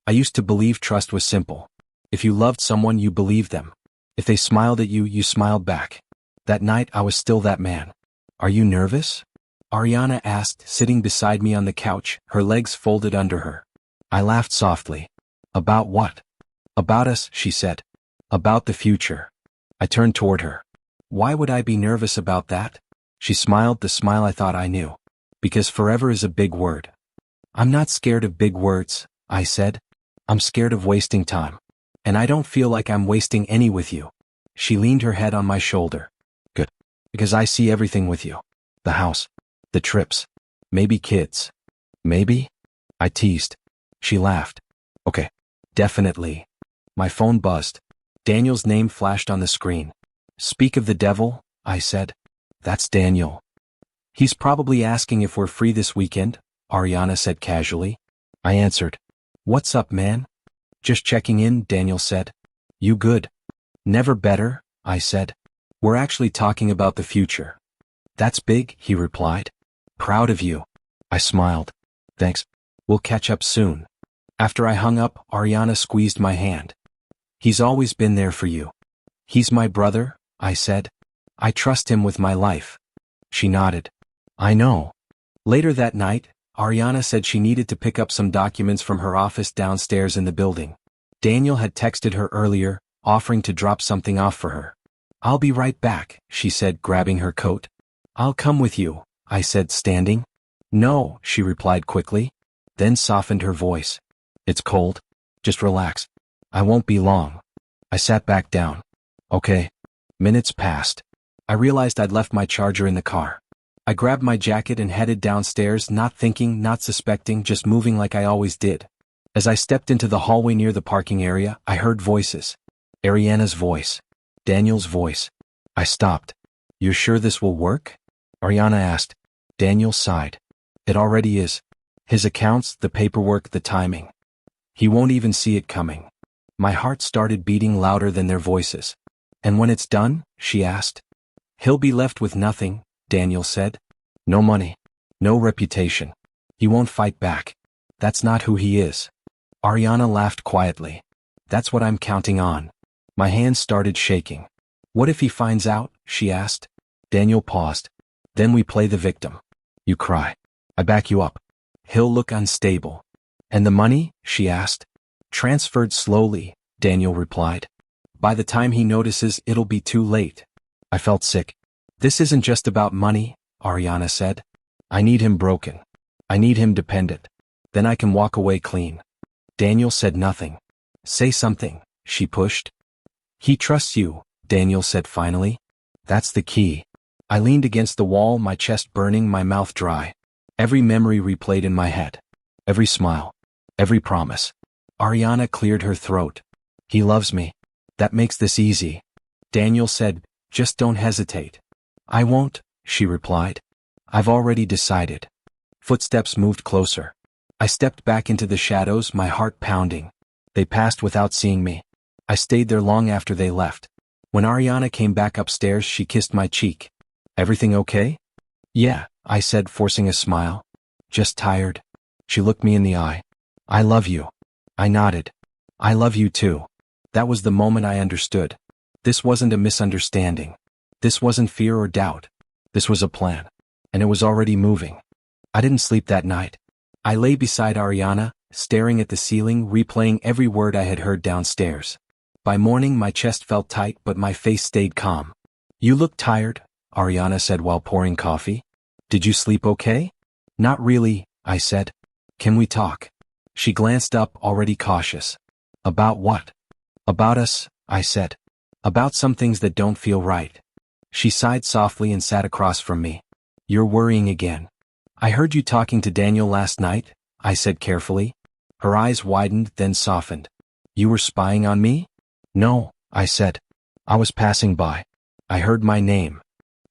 I used to believe trust was simple. If you loved someone, you believed them. If they smiled at you, you smiled back. That night, I was still that man. Are you nervous? Ariana asked, sitting beside me on the couch, her legs folded under her. I laughed softly. About what? About us, she said. About the future. I turned toward her. Why would I be nervous about that? She smiled, the smile I thought I knew. Because forever is a big word. I'm not scared of big words, I said. I'm scared of wasting time. And I don't feel like I'm wasting any with you. She leaned her head on my shoulder. Good. Because I see everything with you. The house. The trips. Maybe kids. Maybe? I teased. She laughed. Okay. Definitely. My phone buzzed. Daniel's name flashed on the screen. Speak of the devil, I said. That's Daniel. He's probably asking if we're free this weekend, Ariana said casually. I answered. What's up, man? Just checking in, Daniel said. You good? Never better, I said. We're actually talking about the future. That's big, he replied. Proud of you. I smiled. Thanks. We'll catch up soon. After I hung up, Ariana squeezed my hand. He's always been there for you. He's my brother, I said. I trust him with my life. She nodded. I know. Later that night, Ariana said she needed to pick up some documents from her office downstairs in the building. Daniel had texted her earlier, offering to drop something off for her. I'll be right back, she said, grabbing her coat. I'll come with you, I said, standing. No, she replied quickly, then softened her voice. It's cold. Just relax. I won't be long. I sat back down. Okay. Minutes passed. I realized I'd left my charger in the car. I grabbed my jacket and headed downstairs, not thinking, not suspecting, just moving like I always did. As I stepped into the hallway near the parking area, I heard voices. Ariana's voice. Daniel's voice. I stopped. You're sure this will work? Ariana asked. Daniel sighed. It already is. His accounts, the paperwork, the timing. He won't even see it coming. My heart started beating louder than their voices. And when it's done? She asked. He'll be left with nothing, Daniel said. No money. No reputation. He won't fight back. That's not who he is. Ariana laughed quietly. That's what I'm counting on. My hands started shaking. What if he finds out? She asked. Daniel paused. Then we play the victim. You cry. I back you up. He'll look unstable. And the money? She asked. Transferred slowly, Daniel replied. By the time he notices, it'll be too late. I felt sick. This isn't just about money, Ariana said. I need him broken. I need him dependent. Then I can walk away clean. Daniel said nothing. Say something, she pushed. He trusts you, Daniel said finally. That's the key. I leaned against the wall, my chest burning, my mouth dry. Every memory replayed in my head. Every smile. Every promise. Ariana cleared her throat. He loves me. That makes this easy. Daniel said, just don't hesitate. I won't, she replied. I've already decided. Footsteps moved closer. I stepped back into the shadows, my heart pounding. They passed without seeing me. I stayed there long after they left. When Ariana came back upstairs, she kissed my cheek. Everything okay? Yeah, I said, forcing a smile. Just tired. She looked me in the eye. I love you. I nodded. I love you too. That was the moment I understood. This wasn't a misunderstanding. This wasn't fear or doubt. This was a plan. And it was already moving. I didn't sleep that night. I lay beside Ariana, staring at the ceiling, replaying every word I had heard downstairs. By morning, my chest felt tight, but my face stayed calm. You look tired, Ariana said while pouring coffee. Did you sleep okay? Not really, I said. Can we talk? She glanced up, already cautious. About what? About us, I said. About some things that don't feel right. She sighed softly and sat across from me. You're worrying again. I heard you talking to Daniel last night, I said carefully. Her eyes widened, then softened. You were spying on me? No, I said. I was passing by. I heard my name.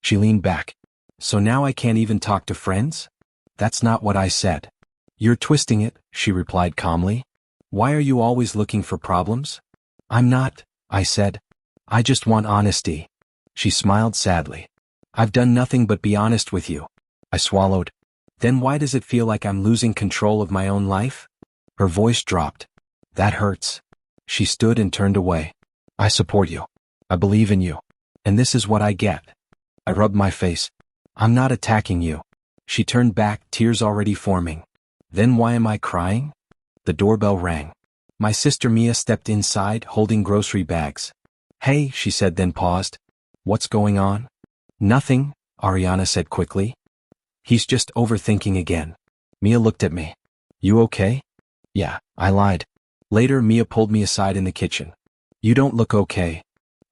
She leaned back. So now I can't even talk to friends? That's not what I said. You're twisting it, she replied calmly. Why are you always looking for problems? I'm not, I said. I just want honesty. She smiled sadly. I've done nothing but be honest with you. I swallowed. Then why does it feel like I'm losing control of my own life? Her voice dropped. That hurts. She stood and turned away. I support you. I believe in you. And this is what I get. I rubbed my face. I'm not attacking you. She turned back, tears already forming. Then why am I crying? The doorbell rang. My sister Mia stepped inside, holding grocery bags. Hey, she said, then paused. What's going on? Nothing, Ariana said quickly. He's just overthinking again. Mia looked at me. You okay? Yeah, I lied. Later, Mia pulled me aside in the kitchen. You don't look okay.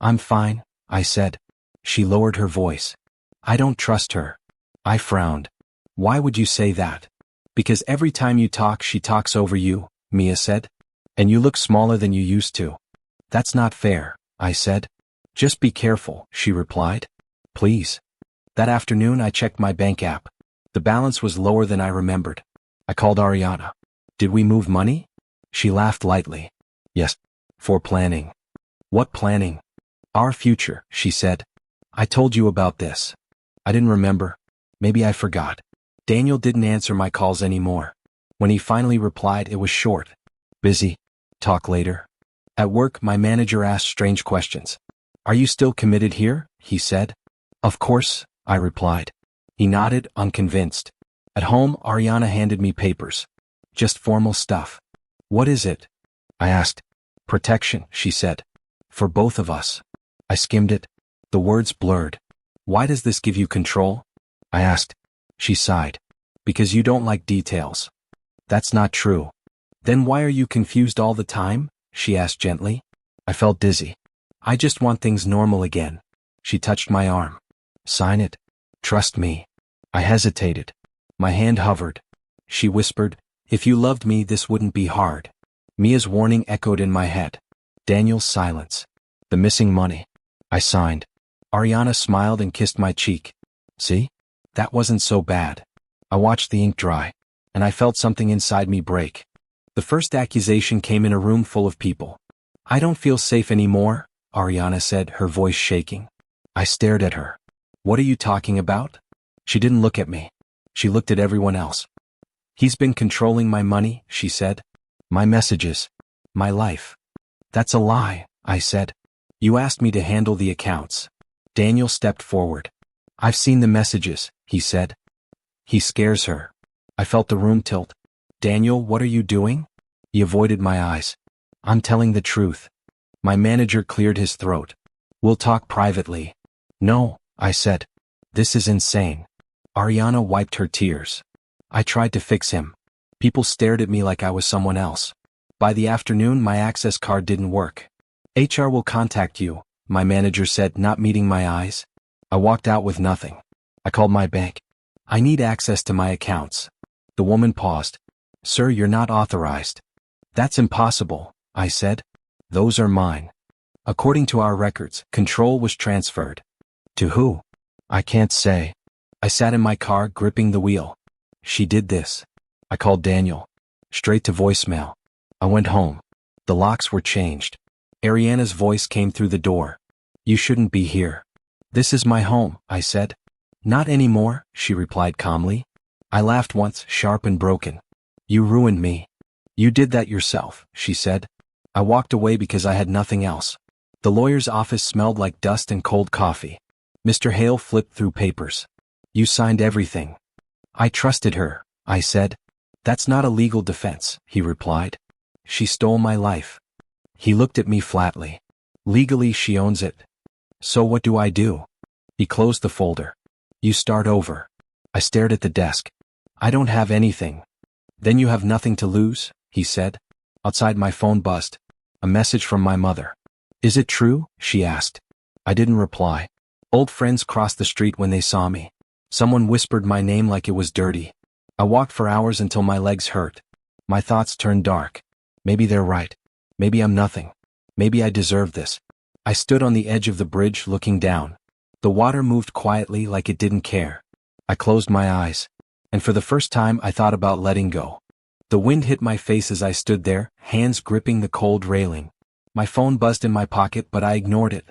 I'm fine, I said. She lowered her voice. I don't trust her. I frowned. Why would you say that? Because every time you talk, she talks over you, Mia said. And you look smaller than you used to. That's not fair, I said. Just be careful, she replied. Please. That afternoon, I checked my bank app. The balance was lower than I remembered. I called Ariana. Did we move money? She laughed lightly. Yes. For planning. What planning? Our future, she said. I told you about this. I didn't remember. Maybe I forgot. Daniel didn't answer my calls anymore. When he finally replied, it was short. Busy. Talk later. At work, my manager asked strange questions. Are you still committed here? He said. Of course, I replied. He nodded, unconvinced. At home, Ariana handed me papers. Just formal stuff. What is it? I asked. Protection, she said. For both of us. I skimmed it. The words blurred. Why does this give you control? I asked. She sighed. Because you don't like details. That's not true. Then why are you confused all the time? She asked gently. I felt dizzy. I just want things normal again. She touched my arm. Sign it. Trust me. I hesitated. My hand hovered. She whispered, if you loved me, this wouldn't be hard. Mia's warning echoed in my head. Daniel's silence. The missing money. I signed. Ariana smiled and kissed my cheek. See? That wasn't so bad. I watched the ink dry, and I felt something inside me break. The first accusation came in a room full of people. I don't feel safe anymore, Ariana said, her voice shaking. I stared at her. What are you talking about? She didn't look at me. She looked at everyone else. He's been controlling my money, she said. My messages. My life. That's a lie, I said. You asked me to handle the accounts. Daniel stepped forward. I've seen the messages, he said. He scares her. I felt the room tilt. Daniel, what are you doing? He avoided my eyes. I'm telling the truth. My manager cleared his throat. We'll talk privately. No, I said. This is insane. Ariana wiped her tears. I tried to fix him. People stared at me like I was someone else. By the afternoon, my access card didn't work. HR will contact you, my manager said, not meeting my eyes. I walked out with nothing. I called my bank. I need access to my accounts. The woman paused. Sir, you're not authorized. That's impossible, I said. Those are mine. According to our records, control was transferred. To who? I can't say. I sat in my car, gripping the wheel. She did this. I called Daniel. Straight to voicemail. I went home. The locks were changed. Ariana's voice came through the door. You shouldn't be here. This is my home, I said. Not anymore, she replied calmly. I laughed once, sharp and broken. You ruined me. You did that yourself, she said. I walked away because I had nothing else. The lawyer's office smelled like dust and cold coffee. Mr. Hale flipped through papers. You signed everything. I trusted her, I said. That's not a legal defense, he replied. She stole my life. He looked at me flatly. Legally, she owns it. So what do I do? He closed the folder. You start over. I stared at the desk. I don't have anything. Then you have nothing to lose, he said. Outside, my phone buzzed. A message from my mother. Is it true? She asked. I didn't reply. Old friends crossed the street when they saw me. Someone whispered my name like it was dirty. I walked for hours until my legs hurt. My thoughts turned dark. Maybe they're right. Maybe I'm nothing. Maybe I deserve this. I stood on the edge of the bridge looking down. The water moved quietly like it didn't care. I closed my eyes. And for the first time I thought about letting go. The wind hit my face as I stood there, hands gripping the cold railing. My phone buzzed in my pocket, but I ignored it.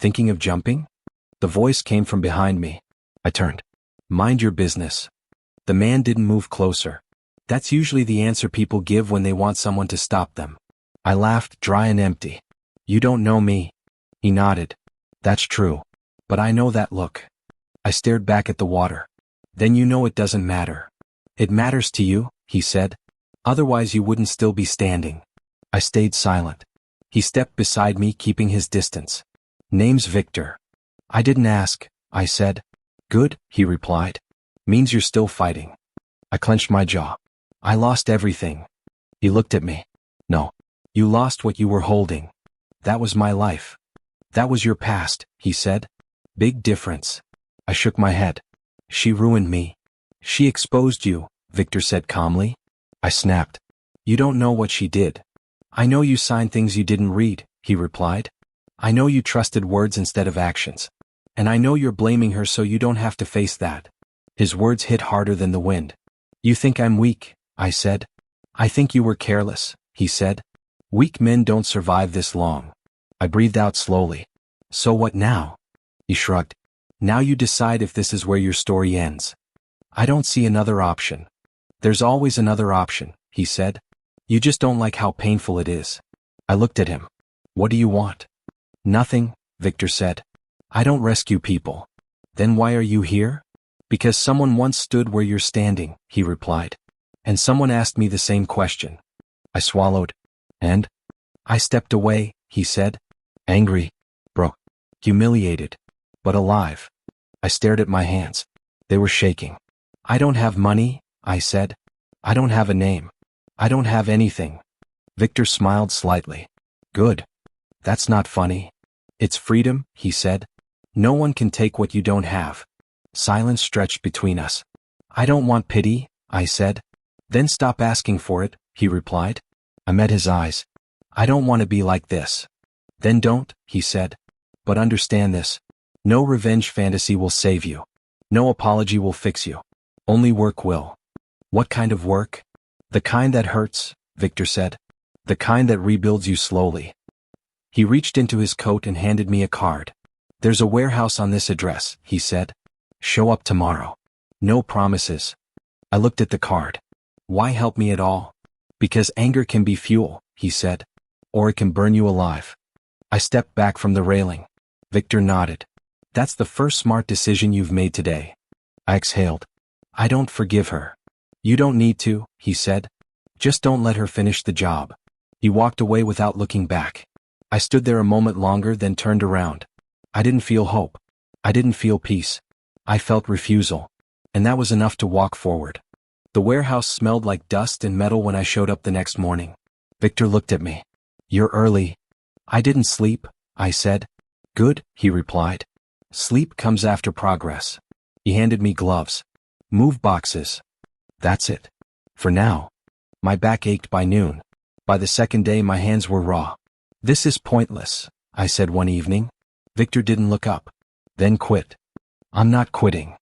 Thinking of jumping? The voice came from behind me. I turned. Mind your business. The man didn't move closer. That's usually the answer people give when they want someone to stop them. I laughed, dry and empty. You don't know me. He nodded. That's true. But I know that look. I stared back at the water. Then you know it doesn't matter. It matters to you, he said. Otherwise you wouldn't still be standing. I stayed silent. He stepped beside me, keeping his distance. Name's Victor. I didn't ask, I said. Good, he replied. Means you're still fighting. I clenched my jaw. I lost everything. He looked at me. No. You lost what you were holding. That was my life. That was your past, he said. Big difference. I shook my head. She ruined me. She exposed you, Victor said calmly. I snapped. You don't know what she did. I know you signed things you didn't read, he replied. I know you trusted words instead of actions. And I know you're blaming her so you don't have to face that. His words hit harder than the wind. You think I'm weak, I said. I think you were careless, he said. Weak men don't survive this long. I breathed out slowly. So what now? He shrugged. Now you decide if this is where your story ends. I don't see another option. There's always another option, he said. You just don't like how painful it is. I looked at him. What do you want? Nothing, Victor said. I don't rescue people. Then why are you here? Because someone once stood where you're standing, he replied. And someone asked me the same question. I swallowed. And? I stepped away, he said. Angry. Broke. Humiliated. But alive. I stared at my hands. They were shaking. I don't have money, I said. I don't have a name. I don't have anything. Victor smiled slightly. Good. That's not funny. It's freedom, he said. No one can take what you don't have. Silence stretched between us. I don't want pity, I said. Then stop asking for it, he replied. I met his eyes. I don't want to be like this. Then don't, he said. But understand this. No revenge fantasy will save you. No apology will fix you. Only work will. What kind of work? The kind that hurts, Victor said. The kind that rebuilds you slowly. He reached into his coat and handed me a card. There's a warehouse on this address, he said. Show up tomorrow. No promises. I looked at the card. Why help me at all? Because anger can be fuel, he said. Or it can burn you alive. I stepped back from the railing. Victor nodded. That's the first smart decision you've made today. I exhaled. I don't forgive her. You don't need to, he said. Just don't let her finish the job. He walked away without looking back. I stood there a moment longer, then turned around. I didn't feel hope. I didn't feel peace. I felt refusal. And that was enough to walk forward. The warehouse smelled like dust and metal when I showed up the next morning. Victor looked at me. You're early. I didn't sleep, I said. Good, he replied. Sleep comes after progress. He handed me gloves. Move boxes. That's it. For now. My back ached by noon. By the second day my hands were raw. This is pointless, I said one evening. Victor didn't look up. Then quit. I'm not quitting.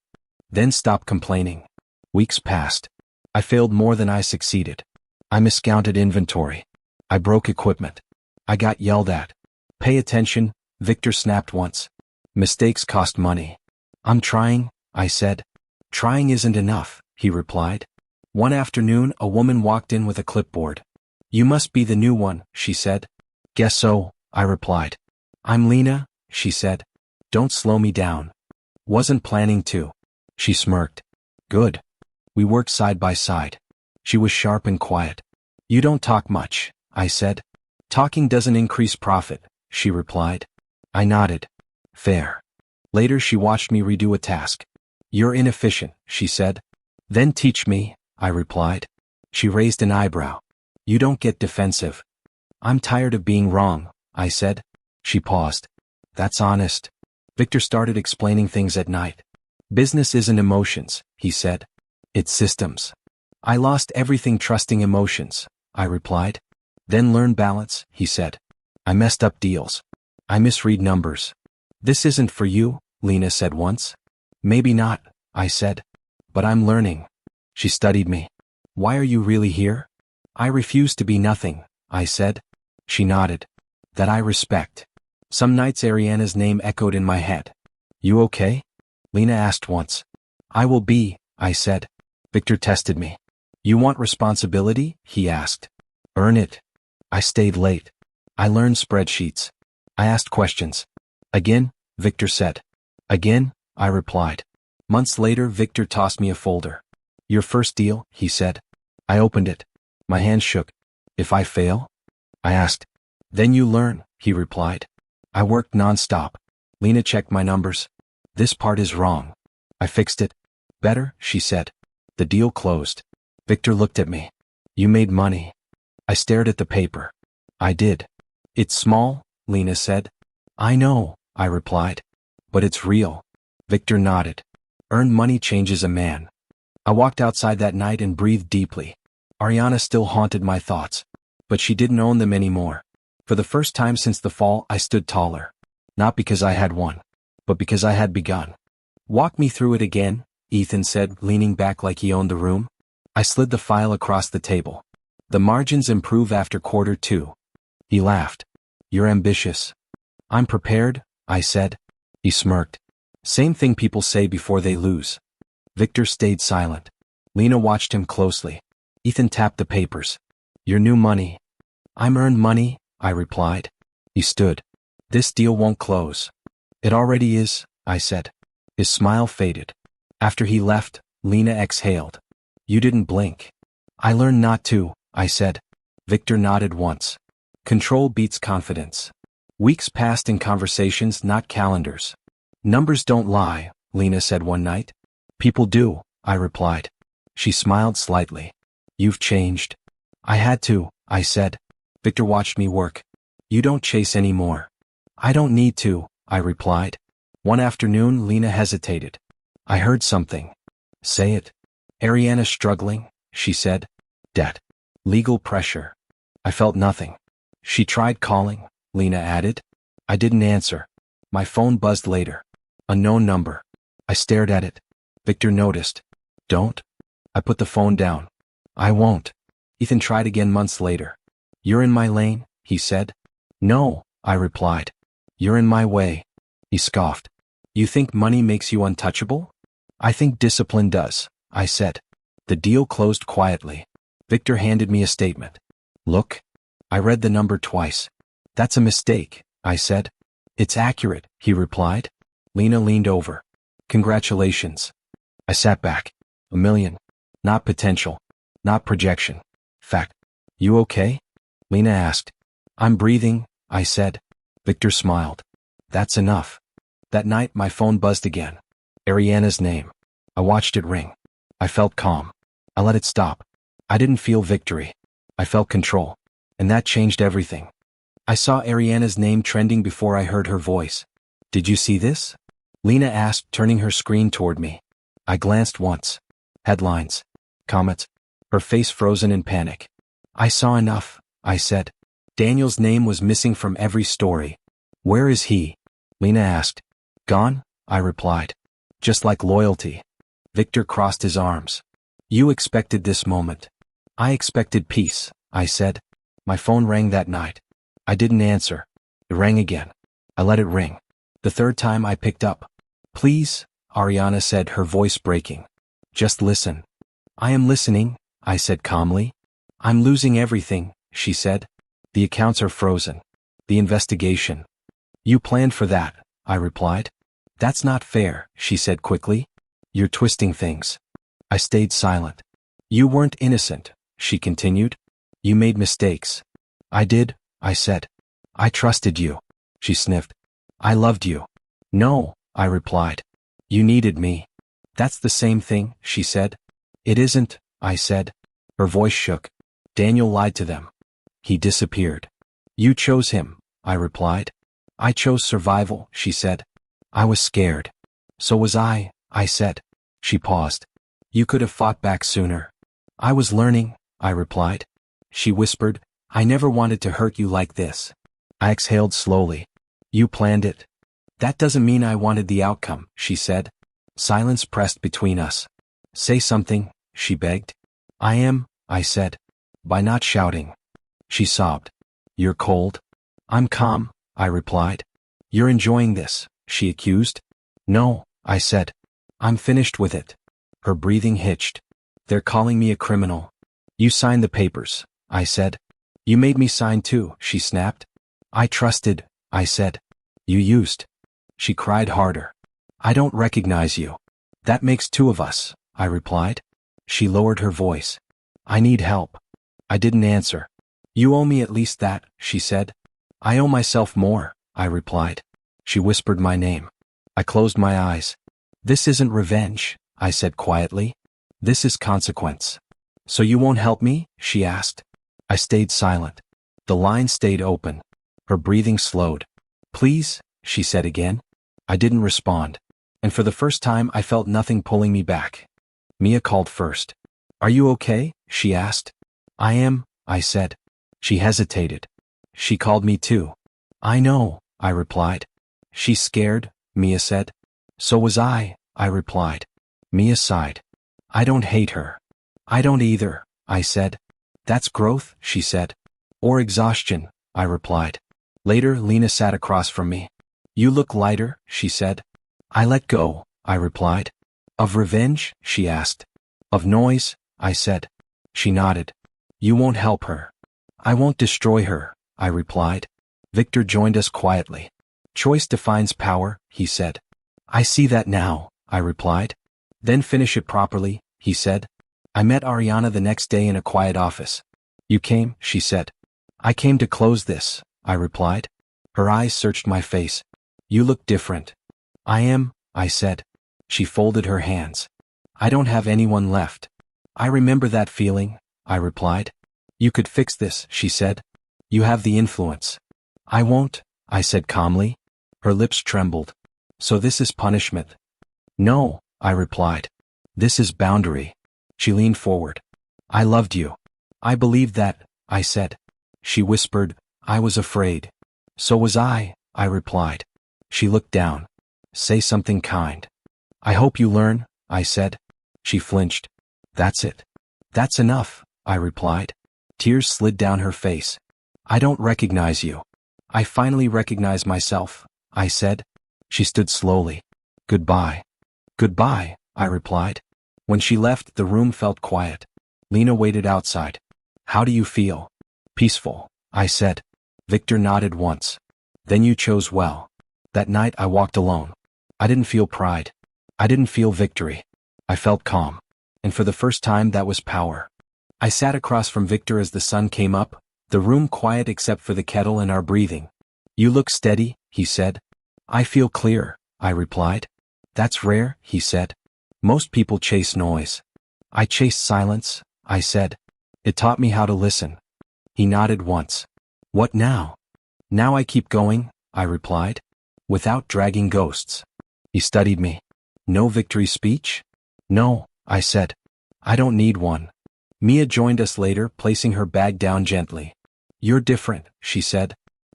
Then stop complaining. Weeks passed. I failed more than I succeeded. I miscounted inventory. I broke equipment. I got yelled at. Pay attention, Victor snapped once. Mistakes cost money. I'm trying, I said. Trying isn't enough, he replied. One afternoon a woman walked in with a clipboard. You must be the new one, she said. Guess so, I replied. I'm Lena, she said. Don't slow me down. Wasn't planning to. She smirked. Good. We worked side by side. She was sharp and quiet. You don't talk much, I said. Talking doesn't increase profit, she replied. I nodded. Fair. Later she watched me redo a task. You're inefficient, she said. Then teach me, I replied. She raised an eyebrow. You don't get defensive. I'm tired of being wrong, I said. She paused. That's honest. Victor started explaining things at night. Business isn't emotions, he said. It's systems. I lost everything trusting emotions, I replied. Then learn balance, he said. I messed up deals. I misread numbers. This isn't for you, Lena said once. Maybe not, I said. But I'm learning. She studied me. Why are you really here? I refuse to be nothing, I said. She nodded. That I respect. Some nights Ariana's name echoed in my head. You okay? Lena asked once. I will be, I said. Victor tested me. You want responsibility? He asked. Earn it. I stayed late. I learned spreadsheets. I asked questions. Again, Victor said. Again, I replied. Months later, Victor tossed me a folder. Your first deal, he said. I opened it. My hand shook. If I fail? I asked. Then you learn, he replied. I worked nonstop. Lena checked my numbers. This part is wrong. I fixed it. Better, she said. The deal closed. Victor looked at me. You made money. I stared at the paper. I did. It's small, Lena said. I know, I replied. But it's real. Victor nodded. Earned money changes a man. I walked outside that night and breathed deeply. Ariana still haunted my thoughts. But she didn't own them anymore. For the first time since the fall, I stood taller. Not because I had won, but because I had begun. Walk me through it again, Ethan said, leaning back like he owned the room. I slid the file across the table. The margins improve after quarter 2. He laughed. You're ambitious. I'm prepared, I said. He smirked. Same thing people say before they lose. Victor stayed silent. Lena watched him closely. Ethan tapped the papers. Your new money. I'm earned money, I replied. He stood. This deal won't close. It already is, I said. His smile faded. After he left, Lena exhaled. You didn't blink. I learned not to, I said. Victor nodded once. Control beats confidence. Weeks passed in conversations, not calendars. Numbers don't lie, Lena said one night. People do, I replied. She smiled slightly. You've changed. I had to, I said. Victor watched me work. You don't chase anymore. I don't need to, I replied. One afternoon, Lena hesitated. I heard something. Say it. Ariana's struggling, she said. Debt. Legal pressure. I felt nothing. She tried calling, Lena added. I didn't answer. My phone buzzed later. Unknown number. I stared at it. Victor noticed. Don't. I put the phone down. I won't. Ethan tried again months later. You're in my lane, he said. No, I replied. You're in my way. He scoffed. You think money makes you untouchable? I think discipline does, I said. The deal closed quietly. Victor handed me a statement. Look. I read the number twice. That's a mistake, I said. It's accurate, he replied. Lena leaned over. Congratulations. I sat back. $1 million. Not potential. Not projection. Fact. You okay? Lena asked. I'm breathing, I said. Victor smiled. That's enough. That night my phone buzzed again. Ariana's name. I watched it ring. I felt calm. I let it stop. I didn't feel victory. I felt control. And that changed everything. I saw Ariana's name trending before I heard her voice. Did you see this? Lena asked, turning her screen toward me. I glanced once. Headlines. Comments. Her face frozen in panic. I saw enough, I said. Daniel's name was missing from every story. Where is he? Lena asked. Gone, I replied. Just like loyalty. Victor crossed his arms. You expected this moment. I expected peace, I said. My phone rang that night. I didn't answer. It rang again. I let it ring. The third time I picked up. Please, Ariana said, her voice breaking. Just listen. I am listening, I said calmly. I'm losing everything, she said. The accounts are frozen. The investigation. You planned for that, I replied. That's not fair, she said quickly. You're twisting things. I stayed silent. You weren't innocent, she continued. You made mistakes. I did, I said. I trusted you. She sniffed. I loved you. No, I replied. You needed me. That's the same thing, she said. It isn't, I said. Her voice shook. Daniel lied to them. He disappeared. You chose him, I replied. I chose survival, she said. I was scared. So was I said. She paused. You could have fought back sooner. I was learning, I replied. She whispered, I never wanted to hurt you like this. I exhaled slowly. You planned it. That doesn't mean I wanted the outcome, she said. Silence pressed between us. Say something, she begged. I said. By not shouting. She sobbed. You're cold? I'm calm, I replied. You're enjoying this, she accused. No, I said. I'm finished with it. Her breathing hitched. They're calling me a criminal. You signed the papers, I said. You made me sign too, she snapped. I trusted, I said. You used. She cried harder. I don't recognize you. That makes two of us, I replied. She lowered her voice. I need help. I didn't answer. You owe me at least that, she said. I owe myself more, I replied. She whispered my name. I closed my eyes. This isn't revenge, I said quietly. This is consequence. So you won't help me? She asked. I stayed silent. The line stayed open. Her breathing slowed. Please, she said again. I didn't respond. And for the first time I felt nothing pulling me back. Mia called first. Are you okay? She asked. I am, I said. She hesitated. She called me too. I know, I replied. She's scared, Mia said. So was I replied. Mia sighed. I don't hate her. I don't either, I said. That's growth, she said. Or exhaustion, I replied. Later, Lena sat across from me. You look lighter, she said. I let go, I replied. Of revenge? She asked. Of noise? I said. She nodded. You won't help her. I won't destroy her, I replied. Victor joined us quietly. Choice defines power, he said. I see that now, I replied. Then finish it properly, he said. I met Ariana the next day in a quiet office. You came, she said. I came to close this, I replied. Her eyes searched my face. You look different. I am, I said. She folded her hands. I don't have anyone left. I remember that feeling, I replied. You could fix this, she said. You have the influence. I won't, I said calmly. Her lips trembled. So this is punishment? No, I replied. This is boundary. She leaned forward. I loved you. I believed that, I said. She whispered, I was afraid. So was I replied. She looked down. Say something kind. I hope you learn, I said. She flinched. That's it. That's enough, I replied. Tears slid down her face. I don't recognize you. I finally recognize myself, I said. She stood slowly. Goodbye. Goodbye, I replied. When she left, the room felt quiet. Lena waited outside. How do you feel? Peaceful, I said. Victor nodded once. Then you chose well. That night I walked alone. I didn't feel pride. I didn't feel victory. I felt calm. And for the first time that was power. I sat across from Victor as the sun came up, the room quiet except for the kettle and our breathing. You look steady, he said. I feel clear, I replied. That's rare, he said. Most people chase noise. I chase silence, I said. It taught me how to listen. He nodded once. What now? Now I keep going, I replied. Without dragging ghosts. He studied me. No victory speech? No, I said. I don't need one. Mia joined us later, placing her bag down gently. You're different, she said.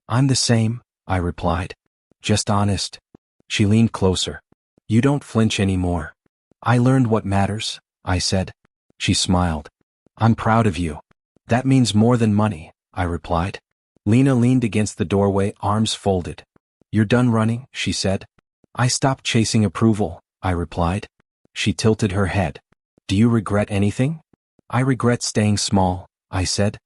I'm the same, I replied. Just honest. She leaned closer. You don't flinch anymore. I learned what matters, I said. She smiled. I'm proud of you. That means more than money, I replied. Lena leaned against the doorway, arms folded. You're done running, she said. I stopped chasing approval, I replied. She tilted her head. Do you regret anything? I regret staying small, I said.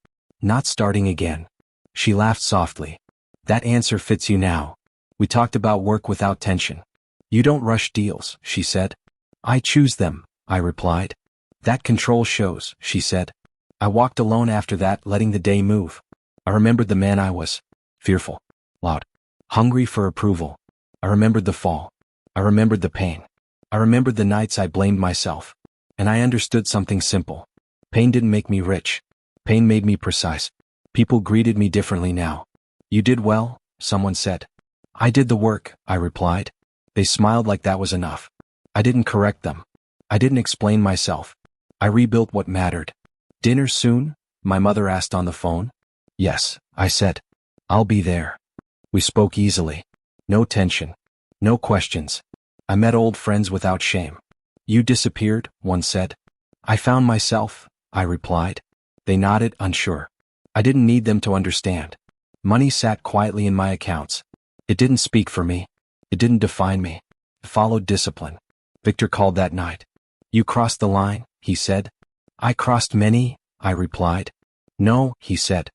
Not starting again. She laughed softly. That answer fits you now. We talked about work without tension. You don't rush deals, she said. I choose them, I replied. That control shows, she said. I walked alone after that, letting the day move. I remembered the man I was. Fearful. Loud. Hungry for approval. I remembered the fall. I remembered the pain. I remembered the nights I blamed myself. And I understood something simple. Pain didn't make me rich. Pain made me precise. People greeted me differently now. You did well, someone said. I did the work, I replied. They smiled like that was enough. I didn't correct them. I didn't explain myself. I rebuilt what mattered. Dinner soon? My mother asked on the phone. Yes, I said. I'll be there. We spoke easily. No tension. No questions. I met old friends without shame. You disappeared, one said. I found myself, I replied. They nodded, unsure. I didn't need them to understand. Money sat quietly in my accounts. It didn't speak for me. It didn't define me. It followed discipline. Victor called that night. You crossed the line, he said. I crossed many, I replied. No, he said.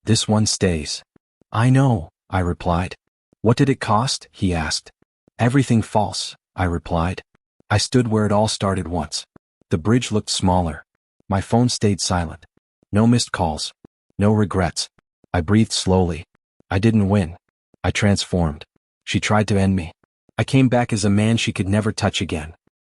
This one stays. I know, I replied. What did it cost? He asked. Everything false, I replied. I stood where it all started once. The bridge looked smaller. My phone stayed silent. No missed calls. No regrets. I breathed slowly. I didn't win. I transformed. She tried to end me. I came back as a man she could never touch again.